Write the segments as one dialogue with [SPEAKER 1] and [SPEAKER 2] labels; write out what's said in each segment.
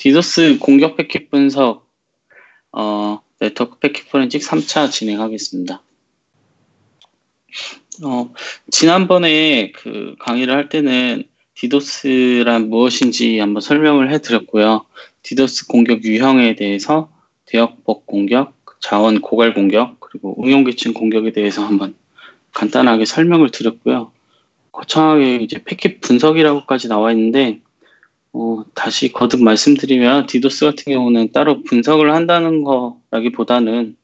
[SPEAKER 1] 디도스 공격 패킷 분석, 네트워크 패킷 포렌식 3차 진행하겠습니다. 지난번에 그 강의를 할 때는 디도스란 무엇인지 한번 설명을 해드렸고요. 디도스 공격 유형에 대해서 대역폭 공격, 자원 고갈 공격, 그리고 응용계층 공격에 대해서 한번 간단하게 설명을 드렸고요. 거창하게 이제 패킷 분석이라고까지 나와 있는데, 다시 거듭 말씀드리면 디도스 같은 경우는 따로 분석을 한다는 거라기보다는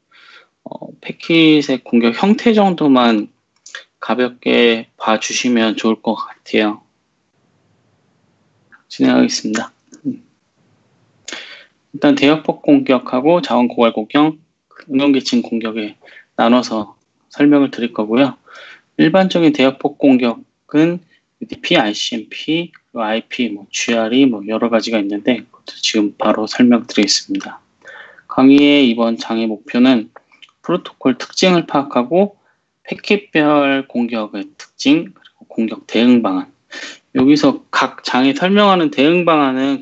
[SPEAKER 1] 패킷의 공격 형태 정도만 가볍게 봐주시면 좋을 것 같아요. 진행하겠습니다. 일단 대역폭 공격하고 자원 고갈 공격, 응용계층 공격에 나눠서 설명을 드릴 거고요. 일반적인 대역폭 공격은 UDP, ICMP, IP, GRE 여러 가지가 있는데 지금 바로 설명드리겠습니다. 강의의 이번 장의 목표는 프로토콜 특징을 파악하고 패킷별 공격의 특징, 그리고 공격 대응 방안. 여기서 각 장에 설명하는 대응 방안은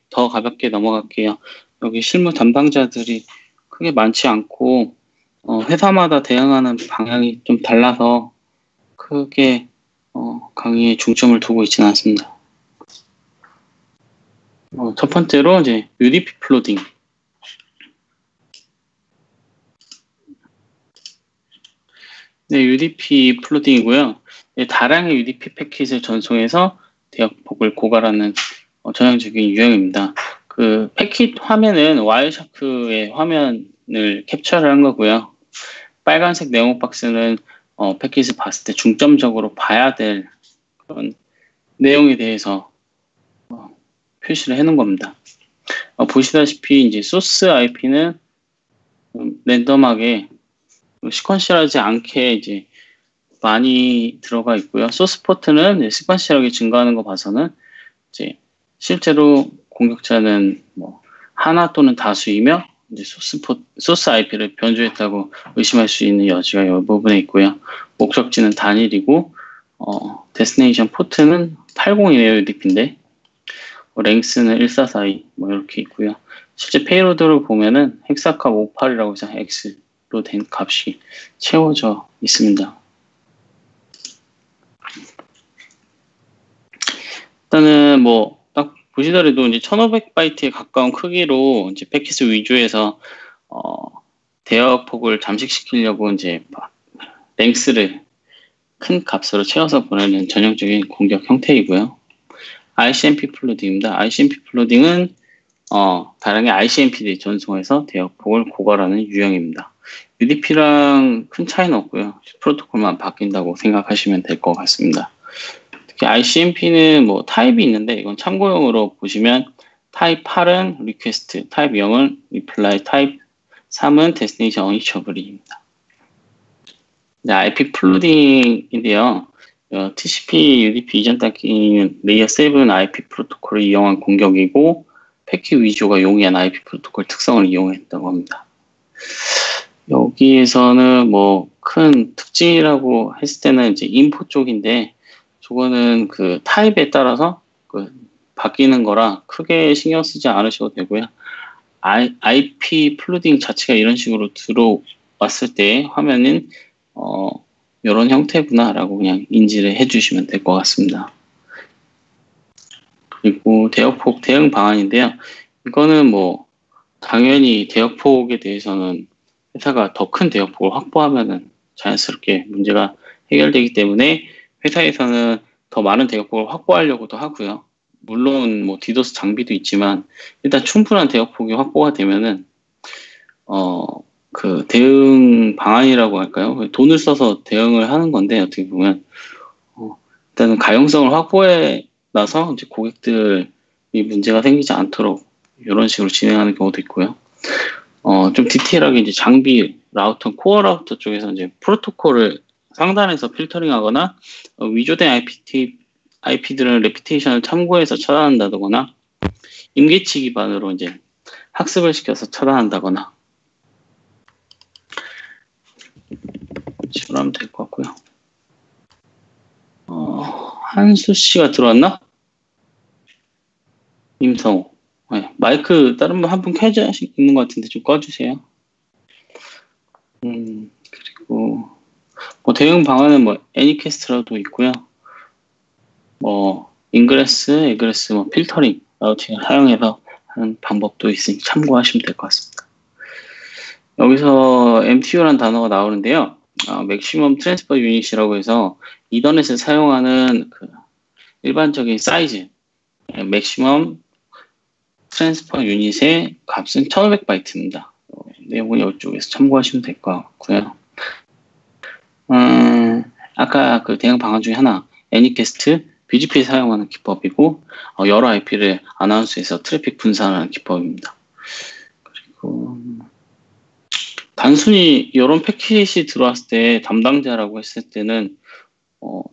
[SPEAKER 1] 더 가볍게 넘어갈게요. 여기 실무 담당자들이 크게 많지 않고 회사마다 대응하는 방향이 좀 달라서 크게 강의에 중점을 두고 있지는 않습니다. 첫 번째로 이제 UDP 플로딩. 네, UDP 플로딩이고요. 네, 다량의 UDP 패킷을 전송해서 대역폭을 고갈하는 전형적인 유형입니다. 그 패킷 화면은 와이어샤크의 화면을 캡처를 한 거고요. 빨간색 네모 박스는 패킷을 봤을 때 중점적으로 봐야 될 그런 내용에 대해서 표시를 해놓은 겁니다. 보시다시피 이제 소스 IP는 랜덤하게 시퀀셜하지 않게 이제 많이 들어가 있고요. 소스 포트는 시퀀셜하게 증가하는 거 봐서는 이제 실제로 공격자는 하나 또는 다수이며 이제 소스 IP를 변조했다고 의심할 수 있는 여지가 이 부분에 있고요. 목적지는 단일이고 데스티네이션 포트는 80이네요. UDP인데 랭스는 1442 이렇게 있고요. 실제 페이로드를 보면은 헥사캅 58이라고 해서 X로 된 값이 채워져 있습니다. 일단은 딱 보시더라도 이제 1500바이트에 가까운 크기로 이제 패킷을 위주해서 대역폭을 잠식시키려고 이제 랭스를 큰 값으로 채워서 보내는 전형적인 공격 형태이고요. ICMP 플로딩입니다. ICMP 플로딩은 다량의 ICMP를 전송해서 대역폭을 고갈하는 유형입니다. UDP랑 큰 차이는 없고요. 프로토콜만 바뀐다고 생각하시면 될 것 같습니다. 특히 ICMP는 타입이 있는데 이건 참고용으로 보시면 타입 8은 리퀘스트, 타입 0은 리플라이, 타입 3은 데스티네이션 어니처블입니다. IP 플로딩인데요. TCP, UDP 이전 단계는 레이어 7 IP 프로토콜을 이용한 공격이고 패킷 위주가 용이한 IP 프로토콜 특성을 이용했다고 합니다. 여기에서는 큰 특징이라고 했을 때는 이제 인포 쪽인데 저거는 그 타입에 따라서 바뀌는 거라 크게 신경 쓰지 않으셔도 되고요. IP 플로딩 자체가 이런 식으로 들어왔을 때 화면은 이런 형태구나라고 그냥 인지를 해주시면 될 것 같습니다. 그리고 대역폭 대응 방안인데요. 이거는 당연히 대역폭에 대해서는 회사가 더 큰 대역폭을 확보하면은 자연스럽게 문제가 해결되기 때문에 회사에서는 더 많은 대역폭을 확보하려고도 하고요. 물론 디도스 장비도 있지만 일단 충분한 대역폭이 확보가 되면은 그 대응 방안이라고 할까요? 돈을 써서 대응을 하는 건데 어떻게 보면 일단은 가용성을 확보해 놔서 이제 고객들이 문제가 생기지 않도록 이런 식으로 진행하는 경우도 있고요. 좀 디테일하게 이제 장비 라우터, 코어 라우터 쪽에서 이제 프로토콜을 상단에서 필터링하거나 위조된 IP들은 레피테이션을 참고해서 차단한다거나 임계치 기반으로 이제 학습을 시켜서 차단한다거나 식으로 하면 될 것 같고요. 한수 씨가 들어왔나? 임성호. 네, 마이크 다른 분 한 분 켜져 있는 것 같은데 좀 꺼주세요. 그리고 뭐 대응 방안은 뭐 애니캐스트라도 있고요. 뭐 인그레스, 에그레스, 뭐 필터링, 라우팅을 사용해서 하는 방법도 있으니 참고하시면 될 것 같습니다. 여기서 MTU라는 단어가 나오는데요. 맥시멈 트랜스퍼 유닛이라고 해서 이더넷을 사용하는 그 일반적인 사이즈, 맥시멈 트랜스퍼 유닛의 값은 1500바이트입니다. 내용은 이쪽에서 참고하시면 될 것 같고요. 아까 그 대응 방안 중에 하나, 애니캐스트, BGP 사용하는 기법이고, 여러 IP를 아나운스해서 트래픽 분산하는 기법입니다. 그리고 단순히 이런 패킷이 들어왔을 때 담당자라고 했을 때는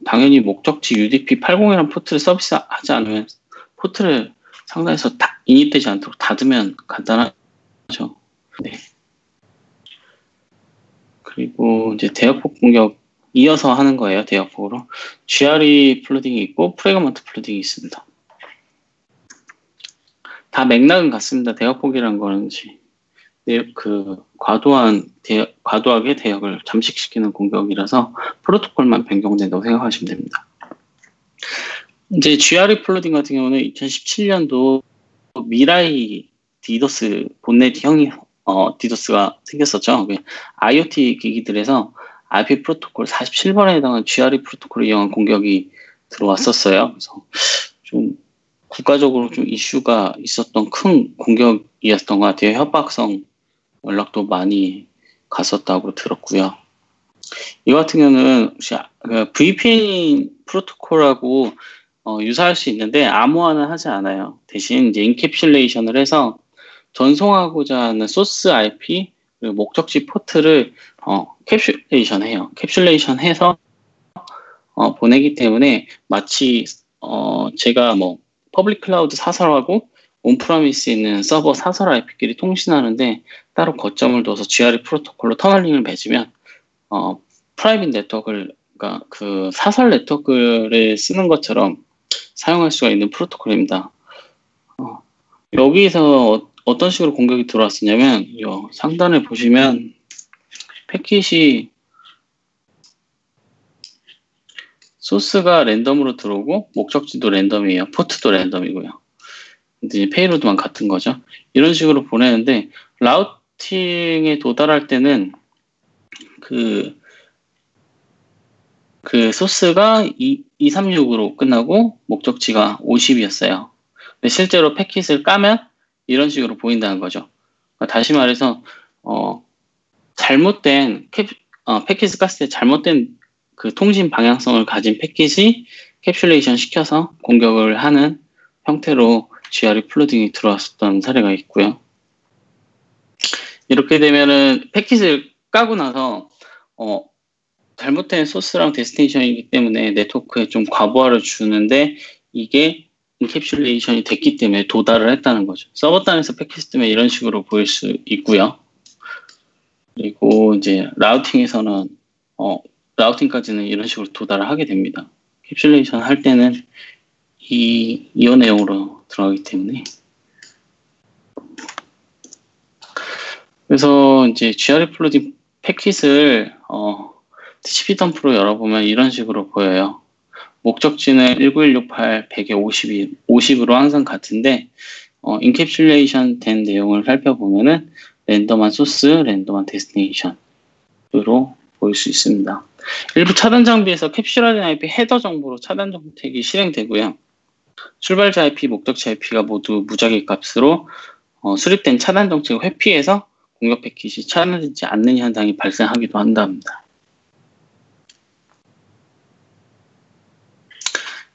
[SPEAKER 1] 당연히 목적지 UDP 80이라는 포트를 서비스하지 않으면 포트를 상단에서 인입되지 않도록 닫으면 간단하죠. 네. 그리고 이제 대역폭 공격 이어서 하는 거예요. 대역폭으로 GRE 플루딩이 있고 프래그먼트 플루딩이 있습니다. 다 맥락은 같습니다. 대역폭이라는 거는 그 과도하게 대역을 잠식시키는 공격이라서 프로토콜만 변경된다고 생각하시면 됩니다. 이제 GRE 플루딩 같은 경우는 2017년도 미라이 디도스 본넷형이 디도스가 생겼었죠. IoT 기기들에서 IP 프로토콜 47번에 해당하는 GRE 프로토콜을 이용한 공격이 들어왔었어요. 그래서 좀 국가적으로 좀 이슈가 있었던 큰 공격이었던 것 같아요. 협박성 연락도 많이 갔었다고 들었고요. 이 같은 경우는 VPN 프로토콜하고 유사할 수 있는데 암호화는 하지 않아요. 대신 이제 인캡슐레이션을 해서 전송하고자 하는 소스 IP 그리고 목적지 포트를 캡슐레이션 해요. 캡슐레이션 해서 보내기 때문에 마치 제가 뭐 퍼블릭 클라우드 사설하고 온프라미스에 있는 서버 사설 IP끼리 통신하는데 따로 거점을 둬서 GRE 프로토콜로 터널링을 맺으면 프라이빗 네트워크를 그러니까 그 사설 네트워크를 쓰는 것처럼 사용할 수가 있는 프로토콜입니다. 여기서 어떤 식으로 공격이 들어왔었냐면 상단에 보시면 패킷이 소스가 랜덤으로 들어오고 목적지도 랜덤이에요. 포트도 랜덤이고요. 이제 페이로드만 같은 거죠. 이런 식으로 보내는데 라우팅에 도달할 때는 그 소스가 236으로 끝나고 목적지가 50이었어요. 근데 실제로 패킷을 까면 이런 식으로 보인다는 거죠. 그러니까 다시 말해서 잘못된 패킷을 깠을 때 잘못된 그 통신 방향성을 가진 패킷이 캡슐레이션 시켜서 공격을 하는 형태로 GRE 플루딩이 들어왔었던 사례가 있고요. 이렇게 되면은 패킷을 까고 나서 잘못된 소스랑 데스티네이션이기 때문에 네트워크에 좀 과부하를 주는데 이게 인캡슐레이션이 됐기 때문에 도달을 했다는 거죠. 서버 단에서 패킷 뜨면 이런 식으로 보일 수 있고요. 그리고 이제 라우팅에서는 라우팅까지는 이런 식으로 도달을 하게 됩니다. 캡슐레이션 할 때는 이 내용으로 들어가기 때문에 그래서 이제 GRE 플루딩 패킷을 TCP 덤프로 열어보면 이런 식으로 보여요. 목적지는 19168, 100에 50으로 항상 같은데 인캡슐레이션 된 내용을 살펴보면은 랜덤한 소스, 랜덤한 데스티네이션으로 보일 수 있습니다. 일부 차단 장비에서 캡슐화된 IP 헤더 정보로 차단 정책이 실행되고요. 출발자 IP, 목적지 IP가 모두 무작위 값으로 수립된 차단 정책을 회피해서 공격 패킷이 차단되지 않는 현상이 발생하기도 한답니다.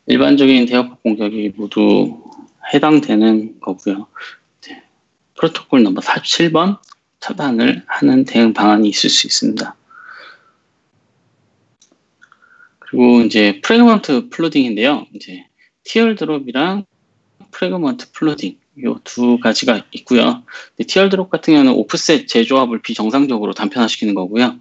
[SPEAKER 1] 일반적인 대역폭 공격이 모두 해당되는 거고요. 프로토콜 넘버 47번 차단을 하는 대응 방안이 있을 수 있습니다. 그리고 이제 프래그먼트 플루딩인데요. 이제 티얼드롭이랑 프래그먼트 플루딩 이 두 가지가 있고요. 티얼드롭 같은 경우는 오프셋 재조합을 비정상적으로 단편화시키는 거고요.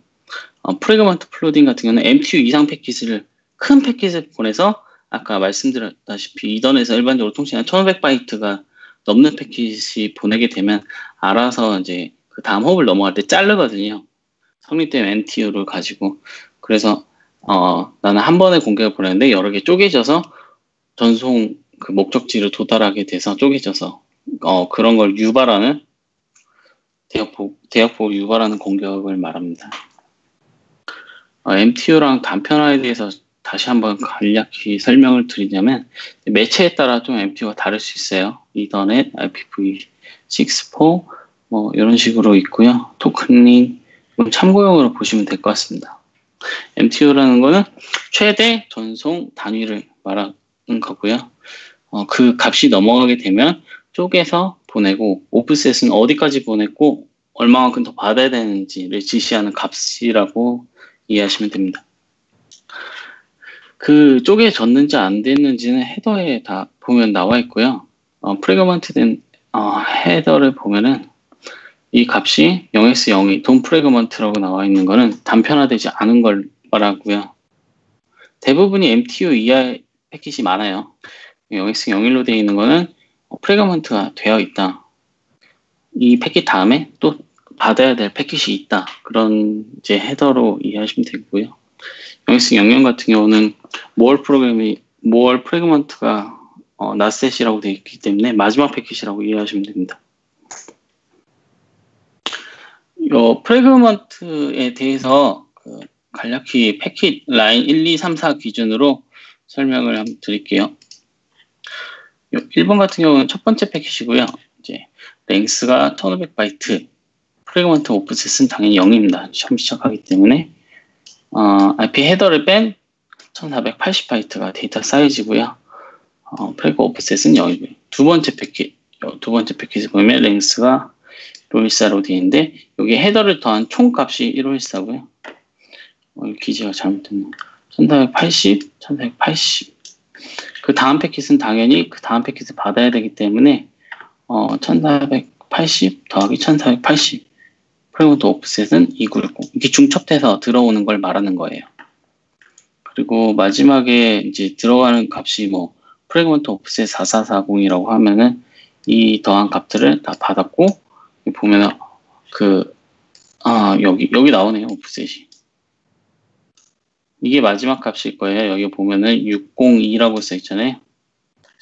[SPEAKER 1] 프래그먼트 플루딩 같은 경우는 MTU 이상 패킷을 큰 패킷을 보내서 아까 말씀드렸다시피 이더넷에서 일반적으로 통신한 1500바이트가 넘는 패킷이 보내게 되면 알아서 이제 그 다음 홉을 넘어갈 때 자르거든요. 성립된 MTU를 가지고. 그래서 나는 한 번에 공격을 보냈는데 여러 개 쪼개져서 전송 그 목적지를 도달하게 돼서 쪼개져서 그런 걸 유발하는 대역폭을 유발하는 공격을 말합니다. MTU랑 단편화에 대해서 다시 한번 간략히 설명을 드리자면 매체에 따라 좀 MTU가 다를 수 있어요. 이더넷, IPv6, 4 뭐 이런 식으로 있고요. 토큰링 참고용으로 보시면 될 것 같습니다. MTU라는 거는 최대 전송 단위를 말하는 거고요. 그 값이 넘어가게 되면 쪼개서 보내고 오프셋은 어디까지 보냈고 얼마만큼 더 받아야 되는지를 지시하는 값이라고 이해하시면 됩니다. 그 쪼개졌는지 안 됐는지는 헤더에 다 보면 나와 있고요. 프래그먼트된 헤더를 보면은 이 값이 0x02 돈 프래그먼트라고 나와 있는 거는 단편화되지 않은 걸 말하고요. 대부분이 MTU 이하의 패킷이 많아요. 0x01로 되어 있는 거는 프래그먼트가 되어 있다. 이 패킷 다음에 또 받아야 될 패킷이 있다. 그런 이제 헤더로 이해하시면 되고요. 0x00 같은 경우는 모얼 프래그먼트가 낫셋이라고 되어 있기 때문에 마지막 패킷이라고 이해하시면 됩니다. 프래그먼트에 대해서 간략히 패킷 라인 1, 2, 3, 4 기준으로 설명을 한번 드릴게요. 1번 같은 경우는 첫 번째 패킷이고요. 이제 랭스가 1500바이트, 프래그먼트 오프셋은 당연히 0입니다. 처음 시작하기 때문에 IP 헤더를 뺀 1480바이트가 데이터 사이즈고요. 프래그 오프셋은 0이고요. 두 번째 패킷을 보면 랭스가 1호14로 되어 있는데 여기 헤더를 더한 총값이 1호14고요. 기재가 잘못됐네요. 1480, 1480. 그 다음 패킷은 당연히 그 다음 패킷을 받아야 되기 때문에 1480 더하기 1480 프래그먼트 오프셋은 2960 이렇게 중첩돼서 들어오는 걸 말하는 거예요. 그리고 마지막에 이제 들어가는 값이 뭐 프래그먼트 오프셋 4440이라고 하면은 이 더한 값들을 다 받았고 보면은 여기 나오네요. 오프셋이. 이게 마지막 값일 거예요. 여기 보면은 602라고 써있잖아요.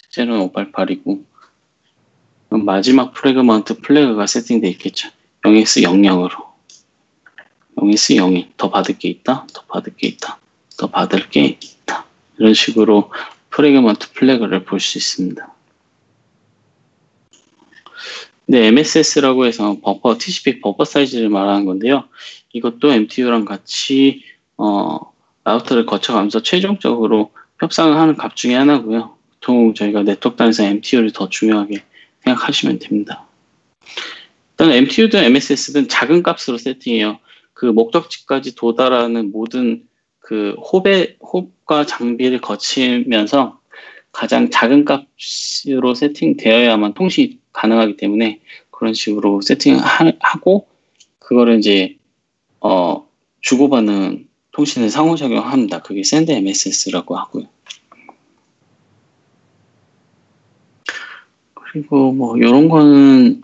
[SPEAKER 1] 실제로는 588이고 마지막 프래그먼트 플래그가 세팅되어 있겠죠. 0x00으로 0x02 더 받을 게 있다. 더 받을 게 있다. 더 받을 게 있다. 이런 식으로 프래그먼트 플래그를 볼 수 있습니다. 네, MSS라고 해서 TCP 버퍼 사이즈를 말하는 건데요. 이것도 MTU랑 같이 라우터를 거쳐가면서 최종적으로 협상을 하는 값 중에 하나고요. 보통 저희가 네트워크 단에서 MTU를 더 중요하게 생각하시면 됩니다. 일단 MTU든 MSS든 작은 값으로 세팅해요. 그 목적지까지 도달하는 모든 그 홉과 장비를 거치면서 가장 작은 값으로 세팅되어야만 통신이 가능하기 때문에 그런 식으로 세팅하고 그거를 이제 주고받는 통신을 상호작용합니다. 그게 샌드 MSS라고 하고요. 그리고 뭐 이런 거는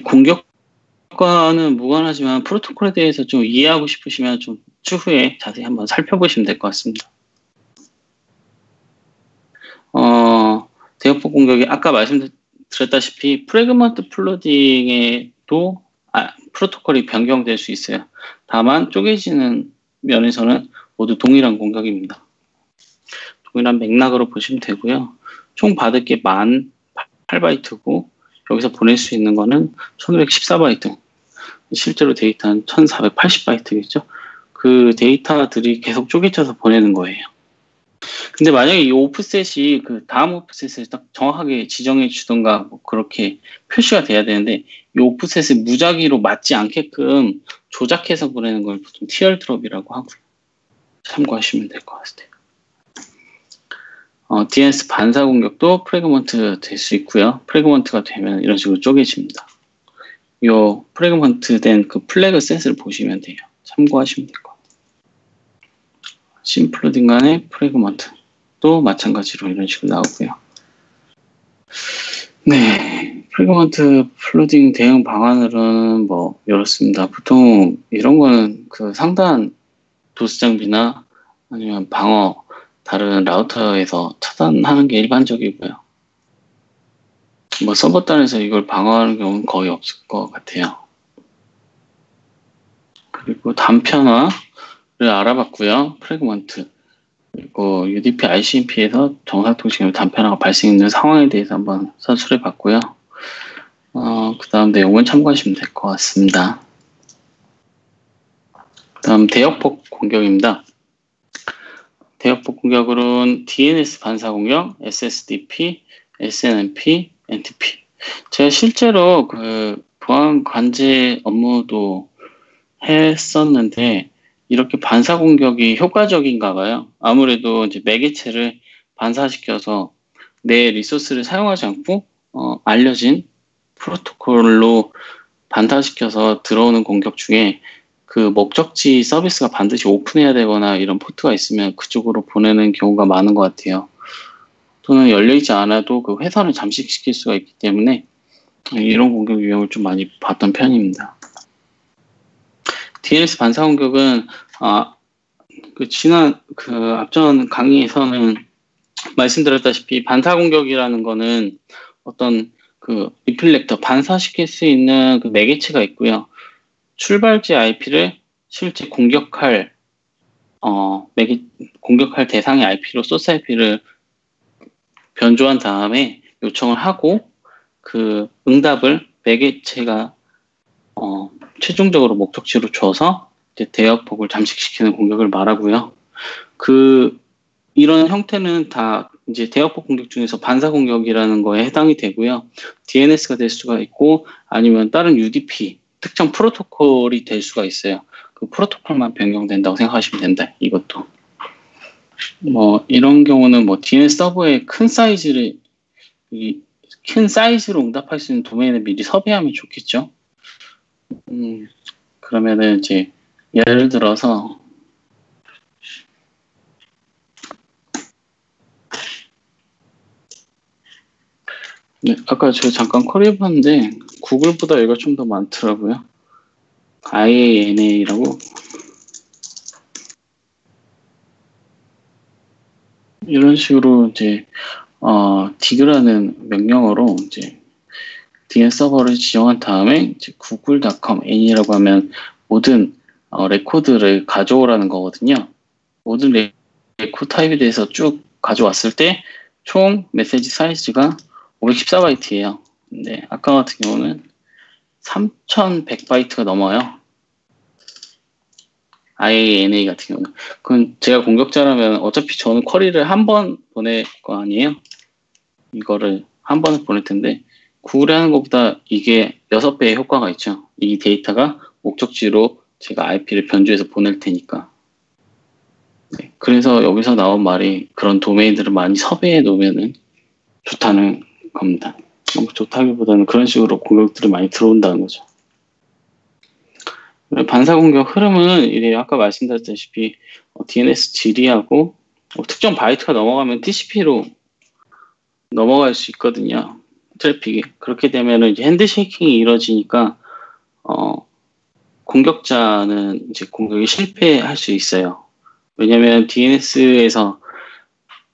[SPEAKER 1] 공격과는 무관하지만 프로토콜에 대해서 좀 이해하고 싶으시면 좀 추후에 자세히 한번 살펴보시면 될 것 같습니다. 대역폭 공격이 아까 말씀드렸다시피 프래그먼트 플로딩에도 프로토콜이 변경될 수 있어요. 다만 쪼개지는 면에서는 모두 동일한 공격입니다. 동일한 맥락으로 보시면 되고요. 총 받을 게 1008바이트고 여기서 보낼 수 있는 거는 1514바이트. 실제로 데이터는 1480바이트겠죠. 그 데이터들이 계속 쪼개져서 보내는 거예요. 근데 만약에 이 오프셋이 그 다음 오프셋을 딱 정확하게 지정해 주던가 뭐 그렇게 표시가 돼야 되는데 이 오프셋을 무작위로 맞지 않게끔 조작해서 보내는 걸 보통 티얼드롭이라고 하고요. 참고하시면 될 것 같아요. DNS 반사 공격도 프래그먼트 될 수 있고요. 프래그먼트가 되면 이런 식으로 쪼개집니다. 이 프래그먼트 된 그 플래그 셋을 보시면 돼요. 참고하시면 될 것 같아요. 심플로딩 간의 프래그먼트 또 마찬가지로 이런 식으로 나오고요. 네, 프리그먼트 플로딩 대응 방안으로는 뭐 이렇습니다. 보통 이런 거는 그 상단 도스 장비나 아니면 방어 다른 라우터에서 차단하는 게 일반적이고요. 뭐 서버 단에서 이걸 방어하는 경우는 거의 없을 것 같아요. 그리고 단편화를 알아봤고요. 프래그먼트. 그리고 UDP ICMP에서 정상통신으로 단편화가 발생했는 상황에 대해서 한번 서술해 봤고요. 그 다음 내용을 참고하시면 될 것 같습니다. 그 다음 대역폭 공격입니다. 대역폭 공격으로는 DNS 반사 공격, SSDP, SNMP, NTP. 제가 실제로 그 보안 관제 업무도 했었는데 이렇게 반사 공격이 효과적인가 봐요. 아무래도 이제 매개체를 반사시켜서 내 리소스를 사용하지 않고 알려진 프로토콜로 반사시켜서 들어오는 공격 중에 그 목적지 서비스가 반드시 오픈해야 되거나 이런 포트가 있으면 그쪽으로 보내는 경우가 많은 것 같아요. 또는 열려있지 않아도 그 회선을 잠식시킬 수가 있기 때문에 이런 공격 유형을 좀 많이 봤던 편입니다. DNS 반사 공격은 지난 앞전 강의에서는 말씀드렸다시피 반사 공격이라는 거는 어떤 그 리플렉터 반사시킬 수 있는 그 매개체가 있고요. 출발지 IP를 실제 공격할 공격할 대상의 IP로 소스 IP를 변조한 다음에 요청을 하고 그 응답을 매개체가 최종적으로 목적지로 줘서 이제 대역폭을 잠식시키는 공격을 말하고요. 이런 형태는 다 이제 대역폭 공격 중에서 반사 공격이라는 거에 해당이 되고요. DNS가 될 수가 있고 아니면 다른 UDP 특정 프로토콜이 될 수가 있어요. 그 프로토콜만 변경된다고 생각하시면 된다. 이것도 뭐 이런 경우는 뭐 DNS 서버의 큰 사이즈로 응답할 수 있는 도메인을 미리 섭외하면 좋겠죠. 그러면은 이제 예를 들어서 네, 아까 제가 잠깐 커리해봤는데 구글보다 얘가 좀 더 많더라고요. IANA라고 이런 식으로 이제 dig라는 명령어로 이제 DNS 서버를 지정한 다음에 이제 google.com n이라고 하면 모든 레코드를 가져오라는 거거든요. 모든 레코드 타입에 대해서 쭉 가져왔을 때 총 메시지 사이즈가 514바이트예요. 근데 아까 같은 경우는 3100바이트가 넘어요. IANA 같은 경우는. 그럼 제가 공격자라면 어차피 저는 쿼리를 한 번 보낼 거 아니에요? 이거를 한 번을 보낼 텐데 구글에 하는 것보다 이게 6배의 효과가 있죠. 이 데이터가 목적지로 제가 IP를 변조해서 보낼 테니까. 네, 그래서 여기서 나온 말이 그런 도메인들을 많이 섭외해 놓으면 좋다는 겁니다. 좋다기보다는 그런 식으로 공격들이 많이 들어온다는 거죠. 반사 공격 흐름은 이래 아까 말씀드렸다시피 DNS 질의하고 특정 바이트가 넘어가면 TCP로 넘어갈 수 있거든요. 트래픽이. 그렇게 되면 이제 핸드쉐이킹이 이루어지니까 공격자는 이제 공격이 실패할 수 있어요. 왜냐면 DNS에서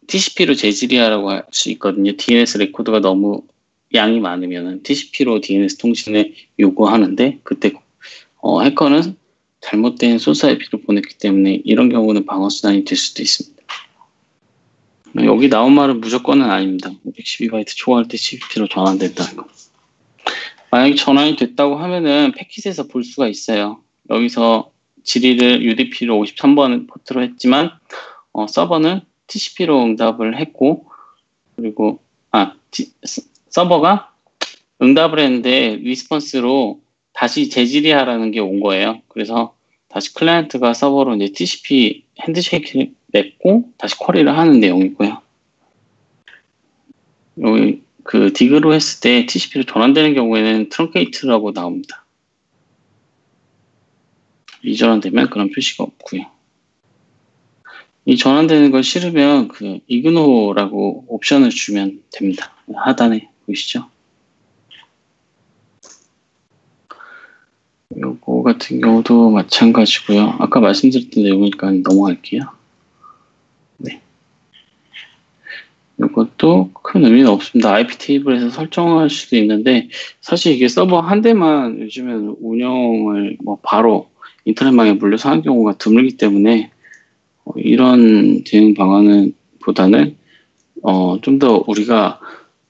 [SPEAKER 1] TCP로 재질의하라고 할 수 있거든요. DNS 레코드가 너무 양이 많으면 TCP로 DNS 통신을 요구하는데 그때 해커는 잘못된 소스 IP를 보냈기 때문에 이런 경우는 방어 수단이 될 수도 있습니다. 여기 나온 말은 무조건은 아닙니다. 112바이트 초과할 때 TCP로 전환됐다는 거. 만약에 전환이 됐다고 하면은 패킷에서 볼 수가 있어요. 여기서 질의를 UDP로 53번 포트로 했지만 서버는 TCP로 응답을 했고 그리고 서버가 응답을 했는데 리스폰스로 다시 재질의하라는 게 온 거예요. 그래서 다시 클라이언트가 서버로 이제 TCP 핸드쉐이크를 맺고 다시 쿼리를 하는 내용이고요. 여기 그 dig로 했을 때 TCP로 전환되는 경우에는 트렁케이트라고 나옵니다. 이전환되면 그런 표시가 없고요. 이 전환되는 걸 싫으면 그 이그노라고 옵션을 주면 됩니다. 하단에 보이시죠? 요거 같은 경우도 마찬가지고요. 아까 말씀드렸던 내용이니까 넘어갈게요. 네. 이것도 큰 의미는 없습니다. IP 테이블에서 설정할 수도 있는데 사실 이게 서버 한 대만 요즘에는 운영을 뭐 바로 인터넷망에 물려서 하는 경우가 드물기 때문에 이런 대응 방안은 보다는 좀 더 우리가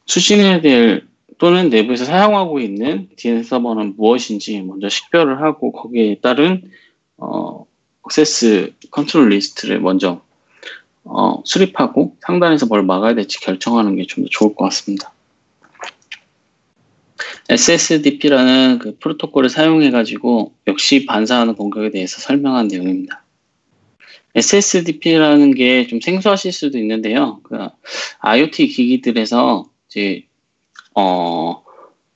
[SPEAKER 1] 수신해야 될 또는 내부에서 사용하고 있는 DNS 서버는 무엇인지 먼저 식별을 하고 거기에 따른 액세스 컨트롤 리스트를 먼저 수립하고 상단에서 뭘 막아야 될지 결정하는 게 좀 더 좋을 것 같습니다. SSDP라는 그 프로토콜을 사용해가지고 역시 반사하는 공격에 대해서 설명한 내용입니다. SSDP라는 게 좀 생소하실 수도 있는데요. 그 IoT 기기들에서 이제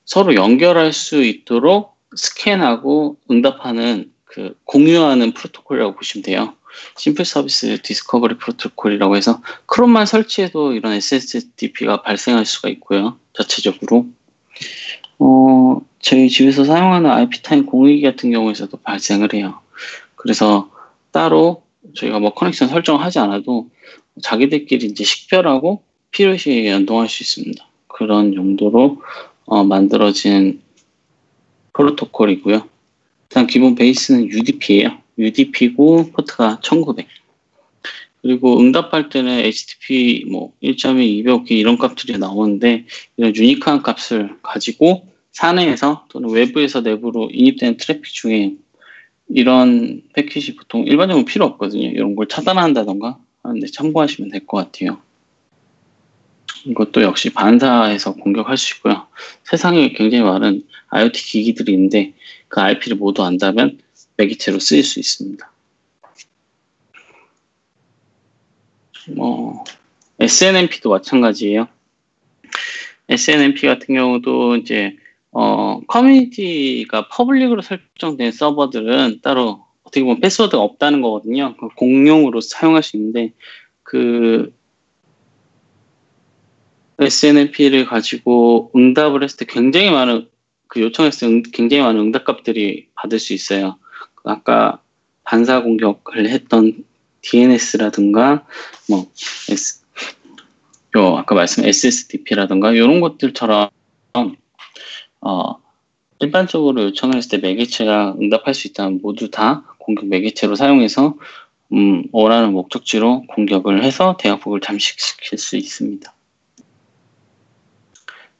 [SPEAKER 1] 서로 연결할 수 있도록 스캔하고 응답하는 그 공유하는 프로토콜이라고 보시면 돼요. 심플 서비스 디스커버리 프로토콜이라고 해서 크롬만 설치해도 이런 SSDP가 발생할 수가 있고요. 자체적으로. 저희 집에서 사용하는 IP 타임 공유기 같은 경우에서도 발생을 해요. 그래서 따로 저희가 뭐 커넥션 설정을 하지 않아도 자기들끼리 이제 식별하고 필요시 연동할 수 있습니다. 그런 용도로 만들어진 프로토콜이고요. 일단 기본 베이스는 UDP예요. UDP고 포트가 1900. 그리고 응답할 때는 HTTP 뭐 1.2, 200개 이런 값들이 나오는데 이런 유니크한 값을 가지고 사내에서 또는 외부에서 내부로 인입되는 트래픽 중에 이런 패킷이 보통 일반적으로 필요 없거든요. 이런 걸 차단한다던가 하는데 참고하시면 될 것 같아요. 이것도 역시 반사해서 공격할 수 있고요. 세상에 굉장히 많은 IoT 기기들이 있는데 그 IP를 모두 안다면 매개체로 쓰일 수 있습니다. SNMP도 마찬가지예요. SNMP 같은 경우도 이제 커뮤니티가 퍼블릭으로 설정된 서버들은 따로 어떻게 보면 패스워드가 없다는 거거든요. 공용으로 사용할 수 있는데 그 SNMP를 가지고 응답을 했을 때 굉장히 많은 요청했을 때 굉장히 많은 응답값들이 받을 수 있어요. 아까 반사 공격을 했던 DNS라든가 아까 말씀한 SSDP라든가 이런 것들처럼 일반적으로 요청을 했을 때 매개체가 응답할 수 있다면 모두 다 공격 매개체로 사용해서 원하는 목적지로 공격을 해서 대역폭을 잠식시킬 수 있습니다.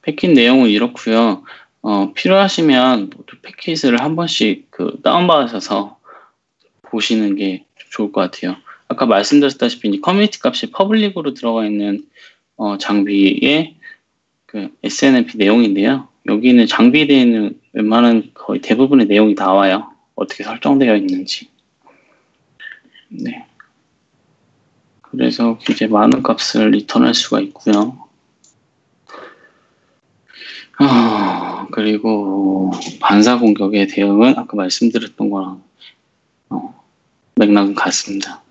[SPEAKER 1] 패킷 내용은 이렇고요. 필요하시면 모두 패킷을 한 번씩 다운받으셔서 보시는 게 좋을 것 같아요. 아까 말씀드렸다시피 이제 커뮤니티 값이 퍼블릭으로 들어가 있는 장비의 그 SNMP 내용인데요. 여기는 장비되어 있는 웬만한 거의 대부분의 내용이 나와요. 어떻게 설정되어 있는지. 네. 그래서 굉장히 많은 값을 리턴할 수가 있고요. 그리고 반사 공격의 대응은 아까 말씀드렸던 거랑 맥락은 같습니다.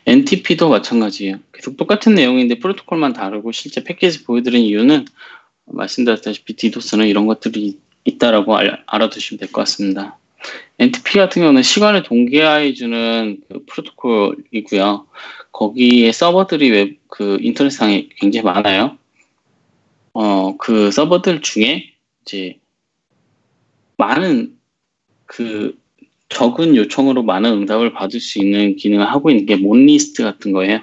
[SPEAKER 1] NTP도 마찬가지예요. 계속 똑같은 내용인데 프로토콜만 다르고 실제 패키지 보여드린 이유는 말씀드렸다시피 디도스는 이런 것들이 있다라고 알아두시면 될 것 같습니다. NTP 같은 경우는 시간을 동기화해주는 그 프로토콜이고요. 거기에 서버들이 인터넷상에 굉장히 많아요. 그 서버들 중에 이제 많은 적은 요청으로 많은 응답을 받을 수 있는 기능을 하고 있는 게 몬리스트 같은 거예요.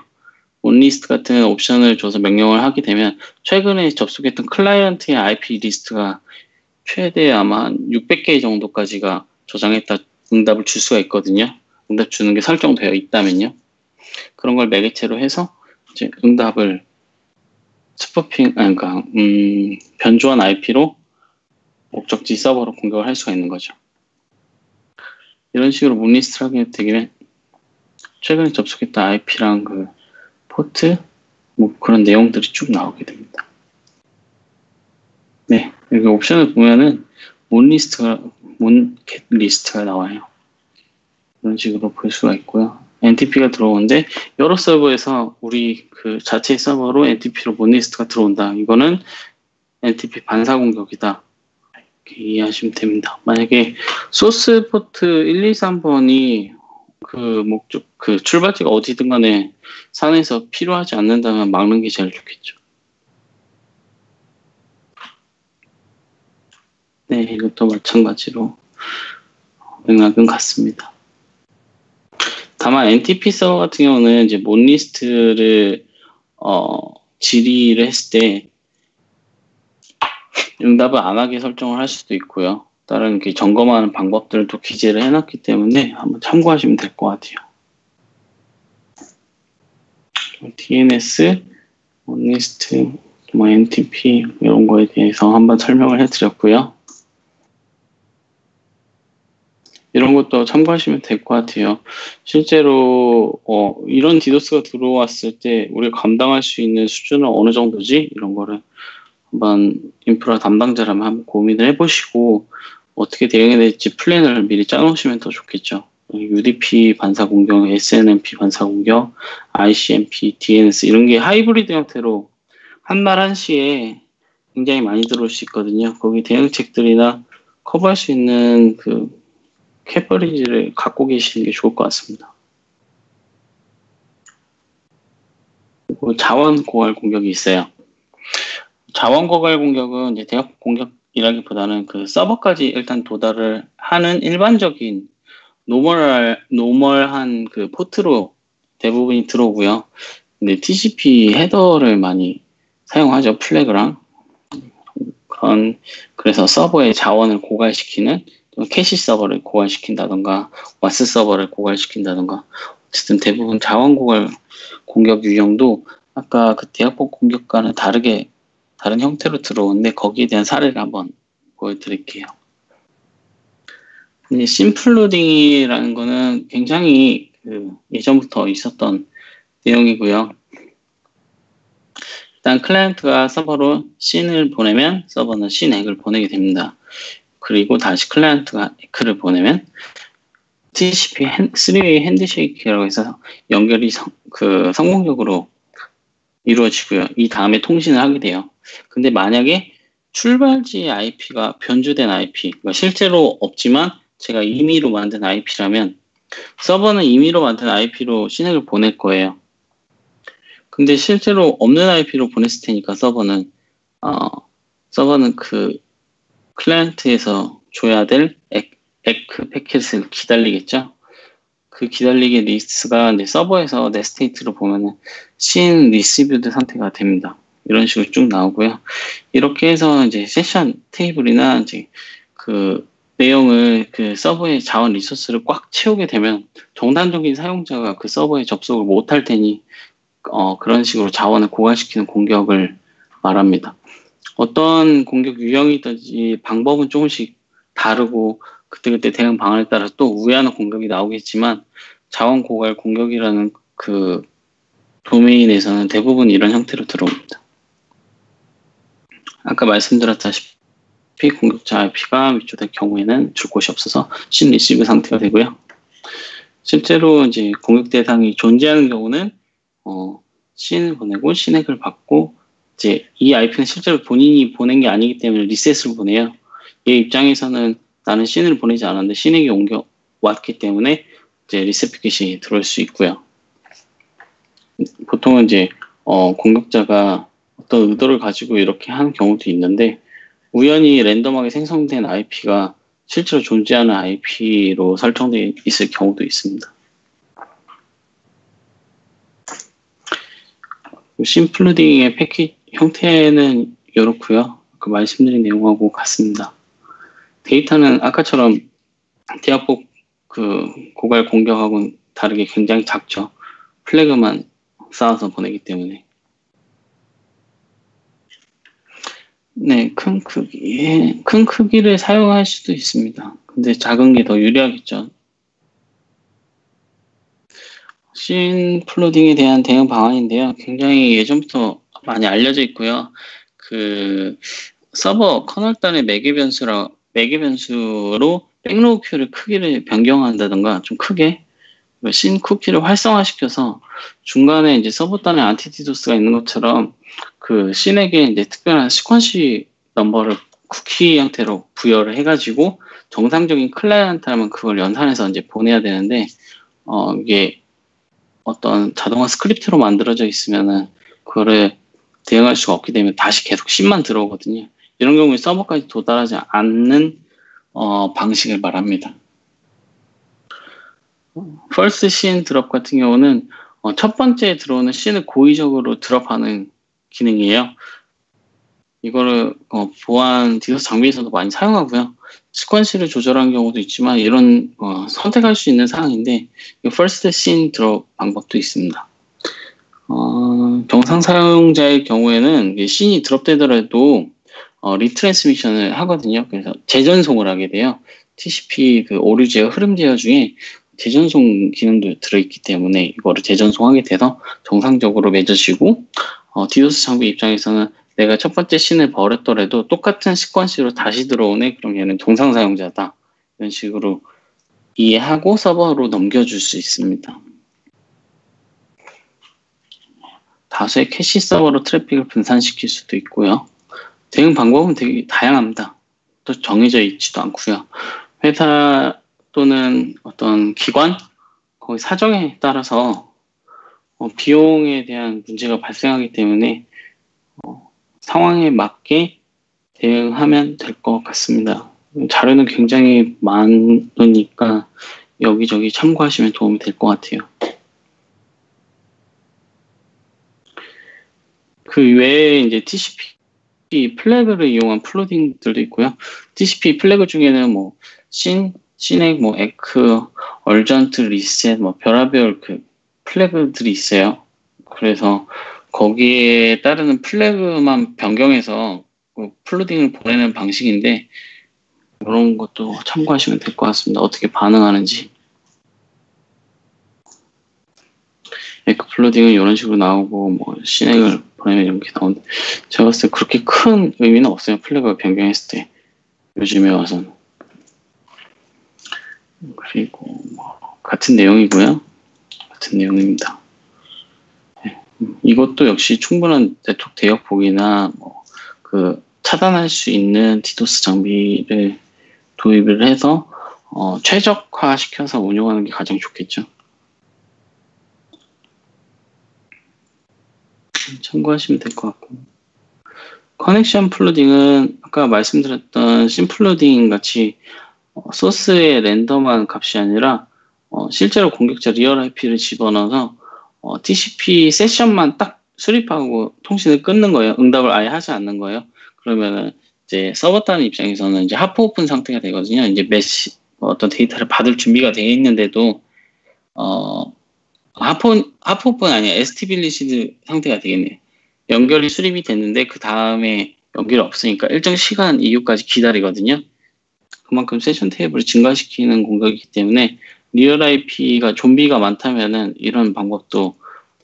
[SPEAKER 1] 몬리스트 같은 옵션을 줘서 명령을 하게 되면 최근에 접속했던 클라이언트의 IP 리스트가 최대 아마 한 600개 정도까지가 저장했다 응답을 줄 수가 있거든요. 응답 주는 게 설정되어 있다면요. 그런 걸 매개체로 해서 이제 응답을 변조한 IP로 목적지 서버로 공격을 할 수가 있는 거죠. 이런 식으로 몬리스트를 하게 되면 최근에 접속했던 IP랑 그 포트 그런 내용들이 쭉 나오게 됩니다. 네, 여기 옵션을 보면은 몬겟 리스트가 나와요. 이런 식으로 볼 수가 있고요. NTP가 들어오는데 여러 서버에서 우리 그 자체 서버로 NTP로 몬리스트가 들어온다. 이거는 NTP 반사 공격이다. 이렇게 이해하시면 됩니다. 만약에 소스 포트 1, 2, 3번이 그 목적, 그 출발지가 어디든 간에 산에서 필요하지 않는다면 막는 게 제일 좋겠죠. 네, 이것도 마찬가지로 맥락은 같습니다. 다만 NTP 서버 같은 경우는 이제 몬리스트를 질의를 했을 때 응답을 안 하게 설정을 할 수도 있고요. 다른 게 점검하는 방법들도 기재를 해놨기 때문에 한번 참고하시면 될 것 같아요. DNS, 몬리스트, NTP 이런 거에 대해서 한번 설명을 해드렸고요. 이런 것도 참고하시면 될 것 같아요. 실제로 이런 디도스가 들어왔을 때 우리가 감당할 수 있는 수준은 어느 정도지? 이런 거를 한번 인프라 담당자라면 한번 고민을 해보시고 어떻게 대응해야 될지 플랜을 미리 짜놓으시면 더 좋겠죠. UDP 반사 공격, SNMP 반사 공격, ICMP, DNS 이런 게 하이브리드 형태로 한 말 한시에 굉장히 많이 들어올 수 있거든요. 거기 대응책들이나 커버할 수 있는 그 캐퍼리지를 갖고 계시는 게 좋을 것 같습니다. 그리고 자원 고갈 공격이 있어요. 자원 고갈 공격은 이제 대학 공격이라기보다는 그 서버까지 일단 도달을 하는 일반적인 노멀한 그 포트로 대부분이 들어오고요. 근데 TCP 헤더를 많이 사용하죠. 플래그랑. 그래서 서버의 자원을 고갈시키는 캐시 서버를 고갈시킨다던가 와스 서버를 고갈시킨다던가 어쨌든 대부분 자원 고갈 공격 유형도 아까 그 대학법 공격과는 다른 형태로 들어오는데 거기에 대한 사례를 한번 보여드릴게요. 심플로딩이라는 거는 굉장히 예전부터 있었던 내용이고요. 일단 클라이언트가 서버로 씬을 보내면 서버는 씬액을 보내게 됩니다. 그리고 다시 클라이언트가 에크를 보내면 TCP 3웨이 핸드쉐이크라고 해서 연결이 성공적으로 이루어지고요. 이 다음에 통신을 하게 돼요. 근데 만약에 출발지의 IP가 변주된 IP, 그러니까 실제로 없지만 제가 임의로 만든 IP라면 서버는 임의로 만든 IP로 신액을 보낼 거예요. 근데 실제로 없는 IP로 보냈을 테니까 서버는 그 클라이언트에서 줘야 될 에크 패킷을 기다리겠죠. 그 기다리기 리스트가 이제 서버에서 내 스테이트로 보면은 씬 리시브드 상태가 됩니다. 이런 식으로 쭉 나오고요. 이렇게 해서 이제 세션 테이블이나 이제 그 내용을 그 서버의 자원 리소스를 꽉 채우게 되면 정단적인 사용자가 그 서버에 접속을 못할 테니 그런 식으로 자원을 고갈시키는 공격을 말합니다. 어떤 공격 유형이든지 방법은 조금씩 다르고 그때그때 대응 방안에 따라 또 우회하는 공격이 나오겠지만 자원 고갈 공격이라는 그 도메인에서는 대부분 이런 형태로 들어옵니다. 아까 말씀드렸다시피 공격자 IP가 위조될 경우에는 줄 곳이 없어서 씬 리시브 상태가 되고요. 실제로 이제 공격 대상이 존재하는 경우는 씬을 보내고 씬액을 받고 이제 이 IP는 실제로 본인이 보낸 게 아니기 때문에 리셋을 보내요. 얘 입장에서는 나는 씬을 보내지 않았는데 씬액이 옮겨왔기 때문에 이제 리셋 피켓이 들어올 수 있고요. 보통은 이제 공격자가 어떤 의도를 가지고 이렇게 하는 경우도 있는데 우연히 랜덤하게 생성된 IP가 실제로 존재하는 IP로 설정되어 있을 경우도 있습니다. 심플로딩의 패킷 형태는 이렇고요. 그 말씀드린 내용하고 같습니다. 데이터는 아까처럼 대학법 그 고갈 공격하고는 다르게 굉장히 작죠. 플래그만 쌓아서 보내기 때문에. 네, 큰 크기를 사용할 수도 있습니다. 근데 작은 게 더 유리하겠죠. 심플로딩에 대한 대응 방안인데요. 굉장히 예전부터 많이 알려져 있고요. 그 서버 커널 단의 매개 변수로 백로그 큐를 크기를 변경한다던가 좀 크게 씬 쿠키를 활성화시켜서 중간에 이제 서버 단에 안티디도스가 있는 것처럼 그 씬에게 이제 특별한 시퀀시 넘버를 쿠키 형태로 부여를 해가지고 정상적인 클라이언트라면 그걸 연산해서 이제 보내야 되는데 이게 어떤 자동화 스크립트로 만들어져 있으면은 그거를 대응할 수가 없기 때문에 다시 계속 씬만 들어오거든요. 이런 경우에 서버까지 도달하지 않는 방식을 말합니다. first 씬 드롭 같은 경우는 첫 번째 들어오는 씬을 고의적으로 드롭하는 기능이에요. 이거를 보안 디도스 장비에서도 많이 사용하고요. 시퀀스를 조절하는 경우도 있지만 이런 선택할 수 있는 사항인데 first 씬 드롭 방법도 있습니다. 정상 사용자의 경우에는 씬이 드롭되더라도 리트랜스미션을 하거든요. 그래서 재전송을 하게 돼요. TCP 그 오류 제어, 흐름 제어 중에 재전송 기능도 들어있기 때문에 이거를 재전송하게 돼서 정상적으로 맺어지고 디도스 장비 입장에서는 내가 첫 번째 씬을 버렸더라도 똑같은 시퀀스로 다시 들어오네. 그럼 얘는 정상 사용자다. 이런 식으로 이해하고 서버로 넘겨줄 수 있습니다. 다수의 캐시 서버로 트래픽을 분산시킬 수도 있고요. 대응 방법은 되게 다양합니다. 또 정해져 있지도 않고요. 회사 또는 어떤 기관, 거기 사정에 따라서 비용에 대한 문제가 발생하기 때문에 상황에 맞게 대응하면 될 것 같습니다. 자료는 굉장히 많으니까 여기저기 참고하시면 도움이 될 것 같아요. 그 외에 이제 TCP 플래그를 이용한 플로딩들도 있고요. TCP 플래그 중에는 뭐 시넥, 뭐 에크, 얼전트, 리셋, 뭐 별의별 그 플래그들이 있어요. 그래서 거기에 따르는 플래그만 변경해서 플로딩을 보내는 방식인데 이런 것도 참고하시면 될 것 같습니다. 어떻게 반응하는지. 에크 플로딩은 이런 식으로 나오고 뭐 시넥을 보내면 이렇게 나오는데 제가 봤을 때 그렇게 큰 의미는 없어요. 플래그가 변경했을 때 요즘에 와서는. 그리고 뭐 같은 내용이고요. 같은 내용입니다. 네. 이것도 역시 충분한 네트워크 대역 보기나 뭐 그 차단할 수 있는 디도스 장비를 도입을 해서 최적화시켜서 운용하는 게 가장 좋겠죠. 참고하시면 될 것 같고. 커넥션 플로딩은 아까 말씀드렸던 심플로딩 같이 소스의 랜덤한 값이 아니라 실제로 공격자 리얼 IP를 집어넣어서 TCP 세션만 딱 수립하고 통신을 끊는 거예요. 응답을 아예 하지 않는 거예요. 그러면은 이제 서버 다는 입장에서는 이제 하프 오픈 상태가 되거든요. 이제 어떤 데이터를 받을 준비가 되어 있는데도 하프 오픈 아니야. 에스티빌리시드 상태가 되겠네요. 연결이 수립이 됐는데 그 다음에 연결이 없으니까 일정 시간 이후까지 기다리거든요. 그만큼 세션 테이블을 증가시키는 공격이기 때문에 리얼 IP가 좀비가 많다면은 이런 방법도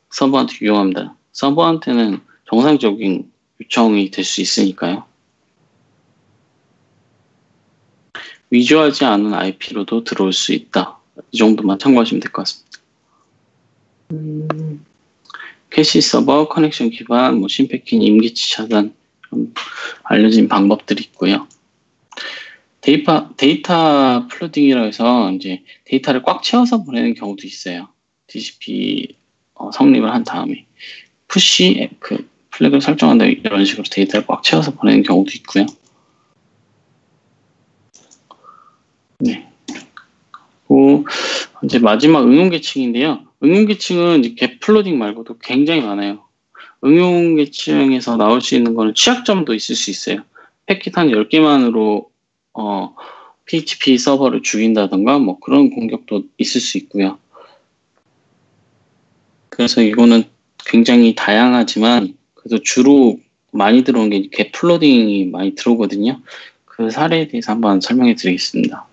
[SPEAKER 1] 서버한테 유용합니다. 서버한테는 정상적인 요청이 될 수 있으니까요. 위조하지 않은 IP로도 들어올 수 있다. 이 정도만 참고하시면 될 것 같습니다. 캐시 서버, 커넥션 기반, 뭐 심패킹, 임기치 차단 알려진 방법들이 있고요. 데이터 플로딩이라고 해서 이제 데이터를 꽉 채워서 보내는 경우도 있어요. TCP 성립을 한 다음에 푸시 그 플래그를 설정한다 이런 식으로 데이터를 꽉 채워서 보내는 경우도 있고요. 네. 그리고 이제 마지막 응용 계층인데요. 응용 계층은 이제 갭 플로딩 말고도 굉장히 많아요. 응용 계층에서 나올 수 있는 거는 취약점도 있을 수 있어요. 패킷 한 10개만으로 PHP 서버를 죽인다던가 뭐 그런 공격도 있을 수 있고요. 그래서 이거는 굉장히 다양하지만 그래도 주로 많이 들어온 게 갭 플로딩이 많이 들어오거든요. 그 사례에 대해서 한번 설명해 드리겠습니다.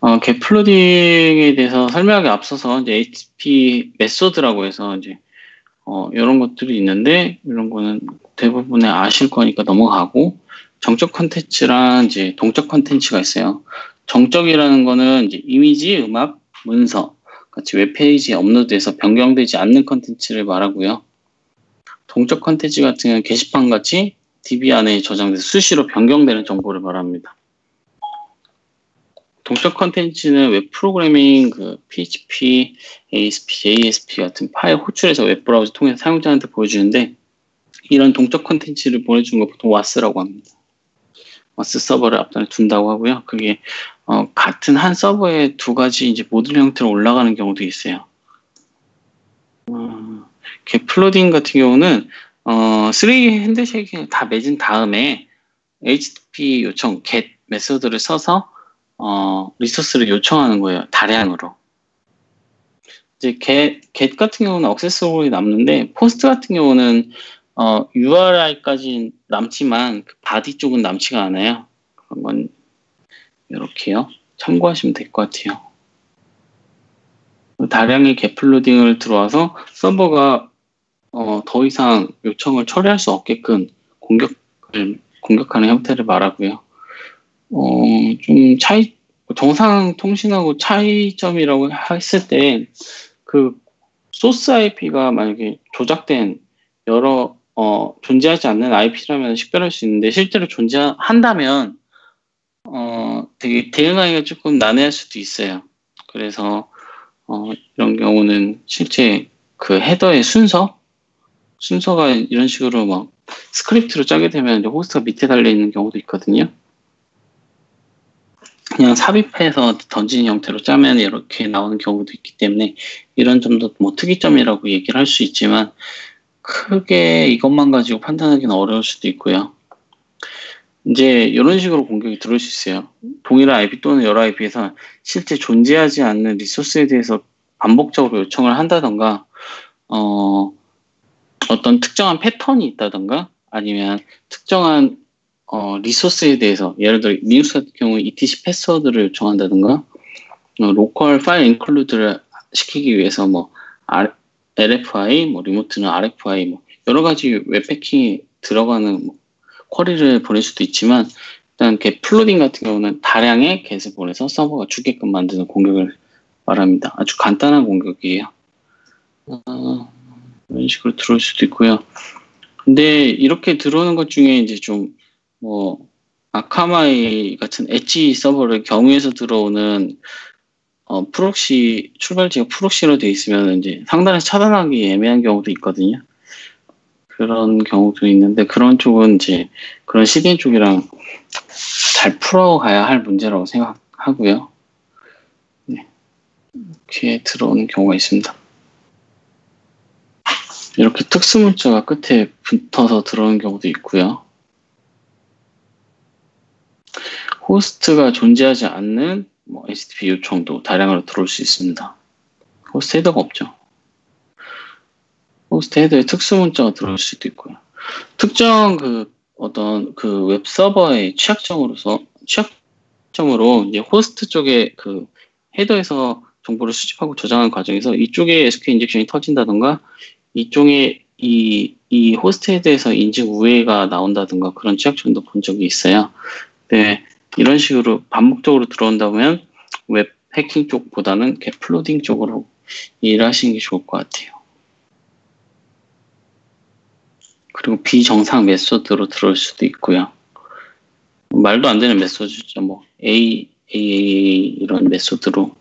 [SPEAKER 1] 갭 플로딩에 대해서 설명하기 앞서서 이제 HTTP 메소드라고 해서 이제 이런 것들이 있는데 이런 거는 대부분의 아실 거니까 넘어가고 정적 컨텐츠랑 이제 동적 컨텐츠가 있어요. 정적이라는 거는 이제 이미지, 음악, 문서 같이 웹페이지에 업로드돼서 변경되지 않는 컨텐츠를 말하고요. 동적 컨텐츠 같은 경우는 게시판 같이 DB 안에 저장돼서 수시로 변경되는 정보를 말합니다. 동적 컨텐츠는 웹 프로그래밍, PHP, ASP, JSP 같은 파일 호출해서 웹 브라우저 통해서 사용자한테 보여주는데, 이런 동적 컨텐츠를 보내주는 거 보통 WAS라고 합니다. WAS 서버를 앞단에 둔다고 하고요. 그게 같은 한 서버에 두 가지 이제 모듈 형태로 올라가는 경우도 있어요. 겟플로딩 같은 경우는 3 핸드쉐이킹을 다 맺은 다음에 HTTP 요청 get 메소드를 써서 리소스를 요청하는 거예요. 다량으로. 이제 get 같은 경우는 액세서블이 남는데 포스트 같은 경우는 URI까지 남지만 그 바디 쪽은 남지가 않아요. 그런 건 이렇게요. 참고하시면 될 것 같아요. 다량의 겟플로딩을 들어와서 서버가 더 이상 요청을 처리할 수 없게끔 공격하는 형태를 말하고요. 좀 정상 통신하고 차이점이라고 했을 때, 그 소스 IP가 만약에 조작된 여러 존재하지 않는 IP라면 식별할 수 있는데, 실제로 존재한다면 되게 대응하기가 조금 난해할 수도 있어요. 그래서 이런 경우는 실제 그 헤더의 순서가 이런 식으로 막 스크립트로 짜게 되면 이제 호스트가 밑에 달려 있는 경우도 있거든요. 그냥 삽입해서 던지는 형태로 짜면 이렇게 나오는 경우도 있기 때문에 이런 점도 뭐 특이점이라고 얘기를 할 수 있지만 크게 이것만 가지고 판단하기는 어려울 수도 있고요. 이제 이런 식으로 공격이 들어올 수 있어요. 동일한 IP 또는 여러 IP에서 실제 존재하지 않는 리소스에 대해서 반복적으로 요청을 한다던가 어떤 특정한 패턴이 있다던가 아니면 특정한 리소스에 대해서 예를 들어 리눅스 같은 경우에 etc 패스워드를 요청한다던가 로컬 파일 인클루드를 시키기 위해서 뭐 LFI, 뭐 리모트는 RFI 뭐 여러 가지 웹패킹이 들어가는 쿼리를 보낼 수도 있지만 일단 플로딩 같은 경우는 다량의 겟을 보내서 서버가 죽게끔 만드는 공격을 말합니다. 아주 간단한 공격이에요. 이런 식으로 들어올 수도 있고요. 근데 이렇게 들어오는 것 중에 이제 좀 아카마이 같은 엣지 서버를 경유해서 들어오는 프록시 출발지가 프록시로 되어 있으면 이제 상단에서 차단하기 애매한 경우도 있거든요. 그런 경우도 있는데 그런 쪽은 이제 그런 CDN 쪽이랑 잘 풀어가야 할 문제라고 생각하고요. 네. 이렇게 들어오는 경우가 있습니다. 이렇게 특수문자가 끝에 붙어서 들어오는 경우도 있고요. 호스트가 존재하지 않는 HTTP 요청도 다량으로 들어올 수 있습니다. 호스트 헤더가 없죠. 호스트 헤더에 특수문자가 들어올 수도 있고요. 특정 어떤 웹 서버의 취약점으로 이제 호스트 쪽에 헤더에서 정보를 수집하고 저장하는 과정에서 이쪽에 SQL 인젝션이 터진다던가 이쪽에 이 호스트 헤더에서 인증 우회가 나온다던가 그런 취약점도 본 적이 있어요. 네, 이런 식으로 반복적으로 들어온다면 웹 해킹 쪽보다는 겟플로딩 쪽으로 일하시는 게 좋을 것 같아요. 그리고 비정상 메소드로 들어올 수도 있고요. 말도 안 되는 메소드죠. A 이런 메소드로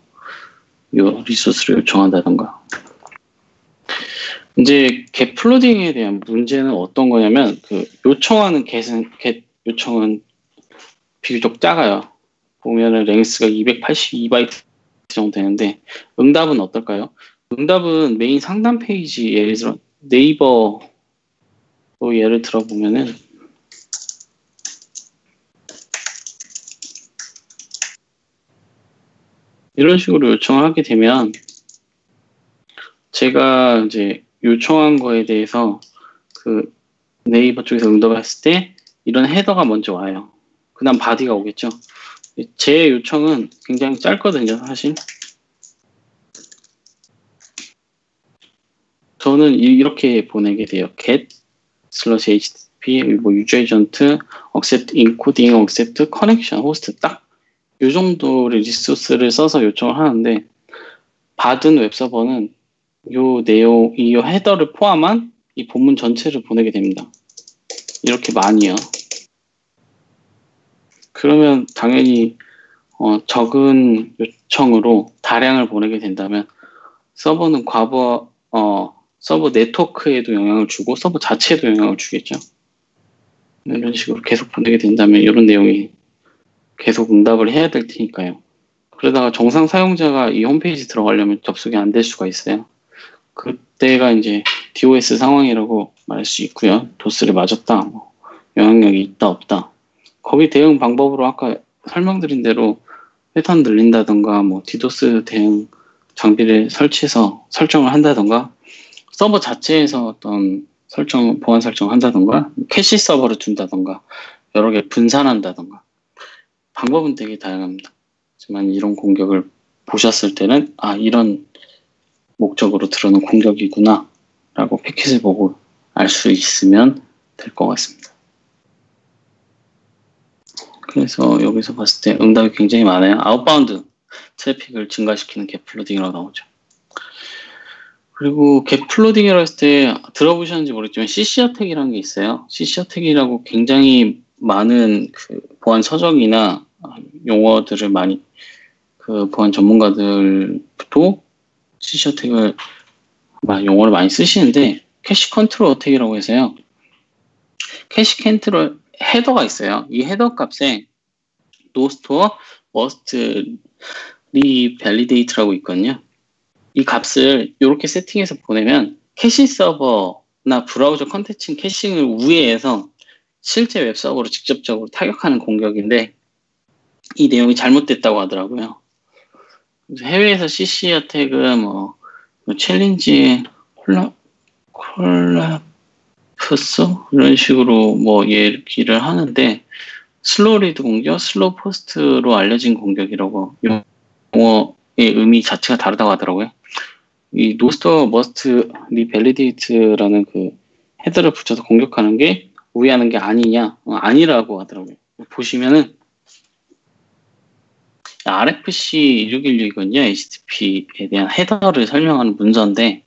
[SPEAKER 1] 요 리소스를 요청한다던가. 이제 겟플로딩에 대한 문제는 어떤 거냐면 요청하는 겟 요청은 비교적 작아요. 보면은 랭스가 282바이트 정도 되는데 응답은 어떨까요? 응답은 메인 상단 페이지 예를 들어 네이버로 예를 들어 보면은 이런 식으로 요청을 하게 되면 제가 이제 요청한 거에 대해서 네이버 쪽에서 응답했을 때 이런 헤더가 먼저 와요. 그 다음 바디가 오겠죠. 제 요청은 굉장히 짧거든요, 사실. 저는 이렇게 보내게 돼요. get/http user agent accept encoding accept connection host 딱 이 정도의 리소스를 써서 요청을 하는데 받은 웹서버는 이 헤더를 포함한 이 본문 전체를 보내게 됩니다. 이렇게 많이요. 그러면 당연히 적은 요청으로 다량을 보내게 된다면 서버는 서버 네트워크에도 영향을 주고 서버 자체에도 영향을 주겠죠. 이런 식으로 계속 보내게 된다면 이런 내용이 계속 응답을 해야 될 테니까요. 그러다가 정상 사용자가 이 홈페이지 들어가려면 접속이 안 될 수가 있어요. 그때가 이제 DOS 상황이라고 말할 수 있고요. 도스를 맞았다, 뭐 영향력이 있다 없다. 거기 대응 방법으로 아까 설명드린 대로 패턴 늘린다던가 뭐 디도스 대응 장비를 설치해서 설정을 한다던가 서버 자체에서 어떤 보안 설정을 한다던가 캐시 서버를 둔다던가 여러 개 분산한다던가 방법은 되게 다양합니다. 하지만 이런 공격을 보셨을 때는 이런 목적으로 들어오는 공격이구나 라고 패킷을 보고 알 수 있으면 될 것 같습니다. 그래서 여기서 봤을 때 응답이 굉장히 많아요. 아웃바운드 트래픽을 증가시키는 갭플로딩이라고 나오죠. 그리고 갭플로딩이라고 했을 때 들어보셨는지 모르겠지만 CC 어택이라는 게 있어요. CC 어택이라고 굉장히 많은 그 보안 서적이나 용어들을 많이 그 보안 전문가들도 CC 어택을 용어를 많이 쓰시는데 캐시 컨트롤 어택이라고 해서요. 캐시 컨트롤 헤더가 있어요. 이 헤더 값에 노스토어 머스트 리밸리데이트라고 있거든요. 이 값을 이렇게 세팅해서 보내면 캐시 서버나 브라우저 컨텐츠 캐싱을 우회해서 실제 웹 서버로 직접적으로 타격하는 공격인데 이 내용이 잘못됐다고 하더라고요. 해외에서 CC 어택은 뭐 챌린지 콜라프스 이런 식으로 뭐 얘기를 하는데 슬로우 리드 공격, 슬로우 포스트로 알려진 공격이라고 용어의 의미 자체가 다르다고 하더라고요. 이 노스토어 머스트 리밸리데이트라는 그 헤더를 붙여서 공격하는 게 우회하는 게 아니냐? 아니라고 하더라고요. 보시면은 RFC 1616이거든요. HTTP에 대한 헤더를 설명하는 문서인데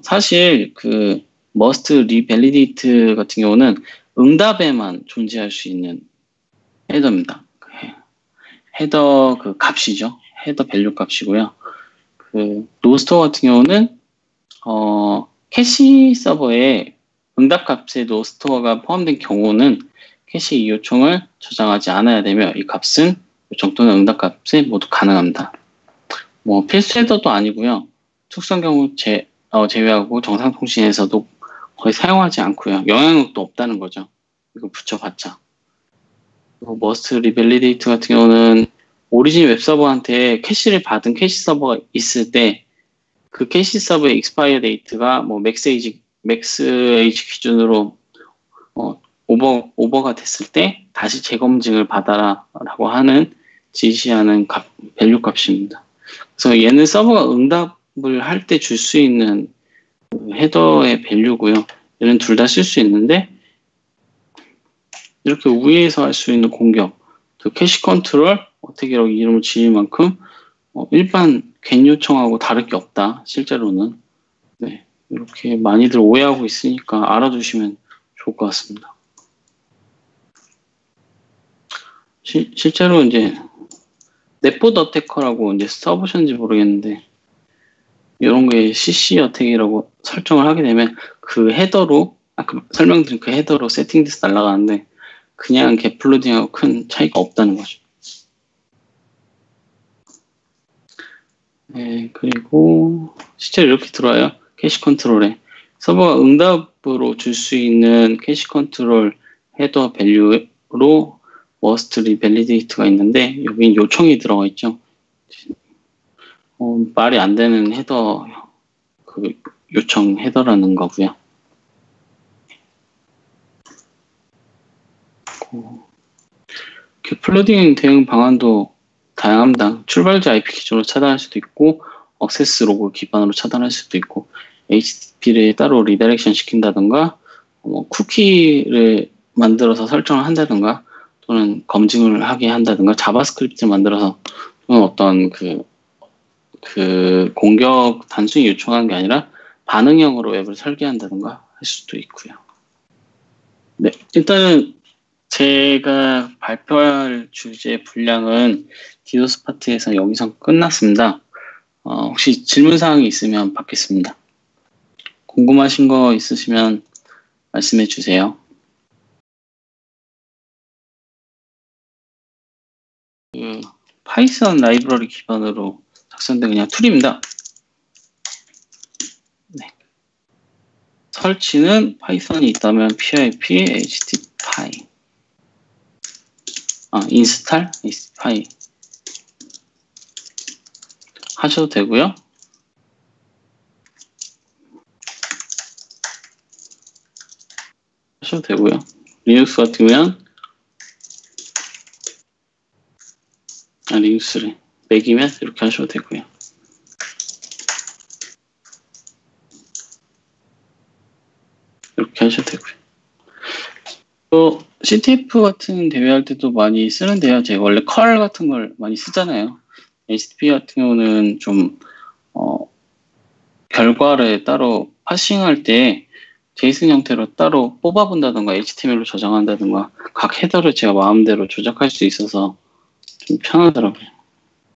[SPEAKER 1] 사실 그 머스트 리밸리데이트 같은 경우는 응답에만 존재할 수 있는 헤더입니다. 헤더 그 값이죠. 헤더 밸류 값이고요. 그 노스토어 같은 경우는 캐시 서버에 응답 값에 노스토어가 포함된 경우는 캐시 이 요청을 저장하지 않아야 되며 이 값은 요청 또는 응답 값에 모두 가능합니다. 뭐 필수 헤더도 아니고요. 특수한 경우 제외하고 정상 통신에서도 거의 사용하지 않고요. 영향력도 없다는 거죠. 이거 붙여봤자. 머스트 리밸리데이트 같은 경우는 오리진 웹서버한테 캐시를 받은 캐시 서버가 있을 때 그 캐시 서버의 익스파이어 데이트가 뭐 맥스 에이지 기준으로 오버가 됐을 때 다시 재검증을 받아라라고 하는 지시하는 밸류 값입니다. 그래서 얘는 서버가 응답을 할 때 줄 수 있는 헤더의 밸류고요. 얘는 둘 다 쓸 수 있는데 이렇게 우회해서 할 수 있는 공격, 그 캐시 컨트롤 어택이라고 이름을 지을 만큼 일반 겐 요청하고 다를 게 없다. 실제로는 네, 이렇게 많이들 오해하고 있으니까 알아두시면 좋을 것 같습니다. 실제로 이제 넷봇 어태커라고 이제 써보셨는지 모르겠는데 이런 게 CC 어택이라고 설정을 하게 되면 그 헤더로 아까 설명드린 그 헤더로 세팅돼서 날아가는데 그냥 갭플로딩하고 큰 차이가 없다는 거죠. 네, 그리고 실제로 이렇게 들어와요. 캐시 컨트롤에 서버가 응답으로 줄 수 있는 캐시 컨트롤 헤더 밸류로 머스트 리밸리데이트가 있는데 여기 요청이 들어가 있죠. 말이 안 되는 헤더 그 요청 헤더라는 거고요. 플러딩 대응 방안도 다양합니다. 출발자 IP 기준으로 차단할 수도 있고 억세스 로그 기반으로 차단할 수도 있고 HTTP를 따로 리다이렉션 시킨다던가 쿠키를 만들어서 설정을 한다던가 또는 검증을 하게 한다던가 자바스크립트를 만들어서 또는 어떤 그 공격 단순히 요청하는 게 아니라 반응형으로 웹을 설계한다던가 할 수도 있고요. 네, 일단은 제가 발표할 주제 분량은 디도스 파트에서 여기서 끝났습니다. 혹시 질문사항이 있으면 받겠습니다. 궁금하신 거 있으시면 말씀해 주세요. 파이썬 라이브러리 기반으로 작성된 그냥 툴입니다. 네. 설치는 파이썬이 있다면 pip htpy 인스탈 htpy 하셔도 되고요. 리눅스 같으면 리눅스를 맥이면 이렇게 하셔도 되고요. 이렇게 하셔도 되고요. 또 CTF 같은 대회할 때도 많이 쓰는데요. 제가 원래 컬 같은 걸 많이 쓰잖아요. HTTP 같은 경우는 좀 결과를 따로 파싱할 때 JSON 형태로 따로 뽑아본다든가 HTML로 저장한다든가 각 헤더를 제가 마음대로 조작할 수 있어서 좀 편하더라고요.